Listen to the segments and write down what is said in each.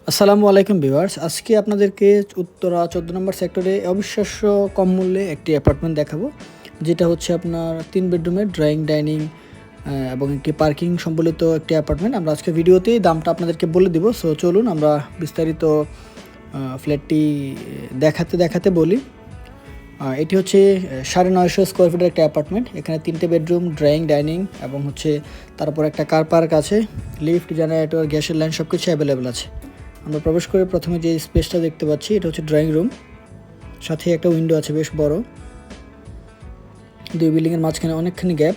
আসসালামু আলাইকুম ভিউয়ার্স, আজকে আপনাদেরকে উত্তরা 14 নম্বর সেক্টরে অবিশ্বাস্য কম মূল্যে একটি অ্যাপার্টমেন্ট দেখাবো, যেটা হচ্ছে আপনার 3 বেডরুমের ড্রয়িং ডাইনিং এবং একটি পার্কিং সম্বলিত একটি অ্যাপার্টমেন্ট। আমরা আজকে ভিডিওতেই দামটা আপনাদেরকে বলে দিব। সো চলুন আমরা বিস্তারিত ফ্ল্যাটটি দেখাতে দেখাতে বলি। এটি হচ্ছে 950 স্কোয়ার ফিটের একটা অ্যাপার্টমেন্ট। এখানে 3টে বেডরুম, ড্রয়িং ডাইনিং এবং হচ্ছে তারপর একটা কার পার্ক আছে, লিফট, জেনারেটর, গ্যাসের লাইন সব কিছু অ্যাভেলেবেল আছে। আমরা প্রবেশ করে প্রথমে যে স্পেসটা দেখতে পাচ্ছি এটা হচ্ছে ড্রয়িং রুম, সাথে একটা উইন্ডো আছে বেশ বড়। দুই বিল্ডিংয়ের মাঝখানে অনেকখানি গ্যাপ,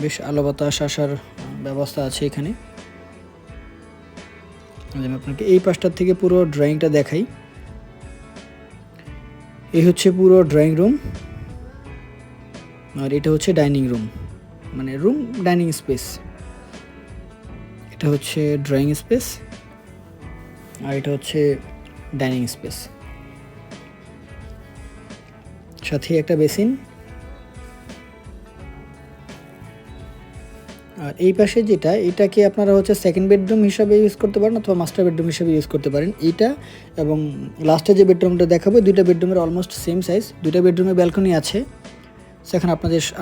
বেশ আলো বাতাস আসার ব্যবস্থা আছে এখানে। আমি আপনাকে এই পাশটার থেকে পুরো ড্রয়িংটা দেখাই। এই হচ্ছে পুরো ড্রয়িং রুম, আর এটা হচ্ছে ডাইনিং রুম, মানে রুম ডাইনিং স্পেস। এটা হচ্ছে ড্রয়িং স্পেস আর এটা হচ্ছে ডাইনিং স্পেস, সাথে একটা বেসিন। আর এই পাশে যেটা, এটাকে আপনারা হচ্ছে সেকেন্ড বেডরুম হিসাবে ইউজ করতে পারেন অথবা মাস্টার বেডরুম হিসাবে ইউজ করতে পারেন। এইটা এবং লাস্টে যে বেডরুমটা দেখাবো, দুইটা বেডরুমের অলমোস্ট সেম সাইজ। দুইটা বেডরুমে ব্যালকনি আছে। সেখানে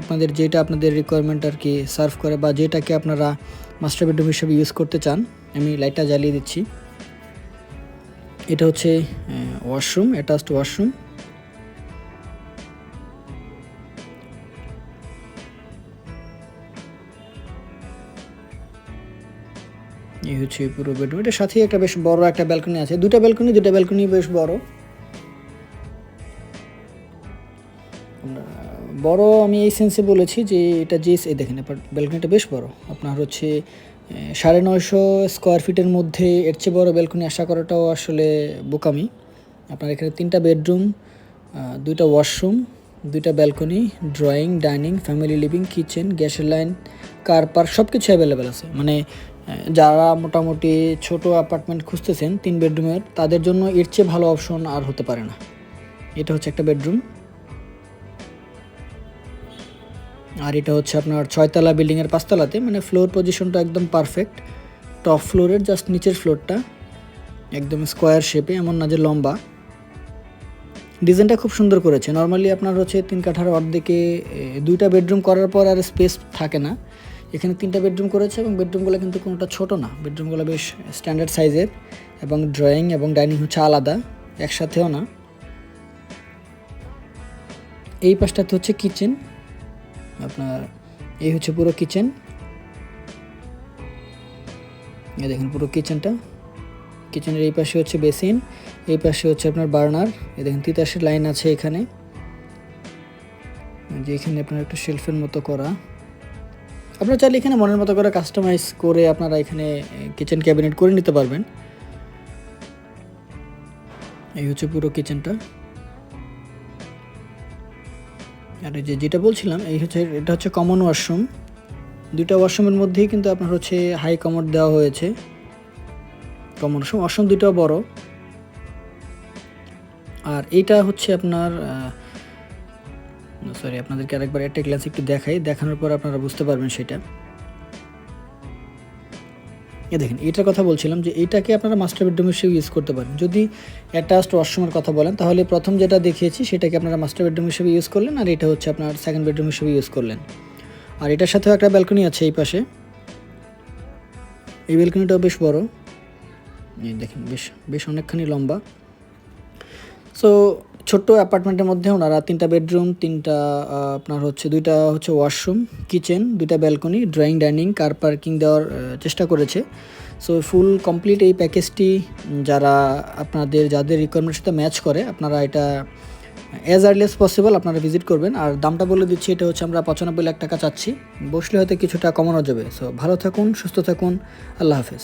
আপনাদের যেটা আপনাদের রিকোয়ারমেন্ট আর কি সার্ভ করে, বা যেটাকে আপনারা মাস্টার বেডরুম হিসাবে ইউজ করতে চান। আমি লাইটটা জ্বালিয়ে দিচ্ছি। এটা হচ্ছে ওয়াশরুম, অ্যাটাচড ওয়াশরুম। এই হচ্ছে পুরো বেডরুম। এটার সাথে একটা বেশ বড় একটা ব্যালকনি আছে। দুটা ব্যালকনি বেশ বড়। বড় আমি এই সেন্সে বলেছি যে এটা এই দেখেন ব্যালকনিটা বেশ বড়। আপনার হচ্ছে 950 স্কোয়ার ফিটের মধ্যে এর চেয়ে বড় ব্যালকনি আশা করাটাও আসলে বোকামি। আপনার এখানে 3টা বেডরুম, 2টা ওয়াশরুম, 2টা balcony, drawing, dining, family living, kitchen, গ্যাসের লাইন, কার পার্ক সব কিছু অ্যাভেলেবেল আছে। মানে যারা মোটামুটি ছোট অ্যাপার্টমেন্ট খুঁজতেছেন 3 বেডরুমের, তাদের জন্য এর চেয়ে ভালো অপশন আর হতে পারে না। এটা হচ্ছে একটা বেডরুম, আর এটা হচ্ছে আপনার 6তলা বিল্ডিংয়ের 5তলাতে, মানে ফ্লোর পজিশনটা একদম পারফেক্ট। টপ ফ্লোরের জাস্ট নিচের ফ্লোরটা একদম স্কোয়ার শেপে, এমন না যে লম্বা। ডিজাইনটা খুব সুন্দর করেছে। নর্মালি আপনার হচ্ছে 3 কাঠার অর্ধেকে 2টা বেডরুম করার পর আর স্পেস থাকে না। এখানে 3টা বেডরুম করেছে এবং বেডরুমগুলো কিন্তু কোনোটা ছোট না, বেডরুমগুলো বেশ স্ট্যান্ডার্ড সাইজের। এবং ড্রয়িং এবং ডাইনিং হচ্ছে আলাদা, একসাথেও না। এই পাশটাতে হচ্ছে কিচেন। আপনার এই হচ্ছে পুরো কিচেন। এই দেখেন পুরো কিচেনটা। কিচেনের এই পাশে হচ্ছে বেসিন, এই পাশে হচ্ছে আপনার বার্নার। এই দেখেন তিতাসের লাইন আছে এখানে, যে এখানে আপনার একটা শেলফের মতো করা। আপনারা চাইলে এখানে মনের মতো করে কাস্টমাইজ করে আপনারা এখানে কিচেন ক্যাবিনেট করে নিতে পারবেন। এই হচ্ছে পুরো কিচেনটা। আর যেটা বলছিলাম, এটা হচ্ছে কমন ওয়াশরুম। 2টা ওয়াশরুমের মধ্যেই কিন্তু আপনার হচ্ছে হাই কমোড দেওয়া হয়েছে। কমন ওয়াশরুম 2টাও বড়। আর এইটা হচ্ছে আপনার আপনাদেরকে আরেকবার একটা গ্লাস একটু দেখানোর পর আপনারা বুঝতে পারবেন সেটা। দেখেন, এটার কথা বলছিলাম যে এইটাকে আপনারা মাস্টার বেডরুম হিসেবে ইউজ করতে পারেন। যদি অ্যাটাচড ওয়াশরুমের কথা বলেন, তাহলে প্রথম যেটা দেখিয়েছি সেটাকে আপনারা মাস্টার বেডরুম হিসেবে ইউজ করলেন, আর এটা হচ্ছে আপনার সেকেন্ড বেডরুম হিসেবে ইউজ করলেন। আর এটার সাথেও একটা ব্যালকনি আছে এই পাশে। এই ব্যালকনিটাও বেশ বড়। এই দেখেন বেশ অনেকখানি লম্বা। সো ছোট্ট অ্যাপার্টমেন্টের মধ্যে ওনারা 3টা বেডরুম, 3টা আপনার হচ্ছে 2টা হচ্ছে ওয়াশরুম, কিচেন, 2টা balcony, drawing, dining, car parking দেওয়ার চেষ্টা করেছে। সো ফুল কমপ্লিট এই প্যাকেজটি যাদের রিকোয়ারমেন্টের সাথে ম্যাচ করে, আপনারা এটা অ্যাজ আর্লি অ্যাজ পসিবল আপনারা ভিজিট করবেন। আর দামটা বলে দিচ্ছি, এটা হচ্ছে আমরা 95 লাখ টাকা চাচ্ছি। বসলে হয়তো কিছুটা কমানো যাবে। সো ভালো থাকুন, সুস্থ থাকুন, আল্লাহ হাফেজ।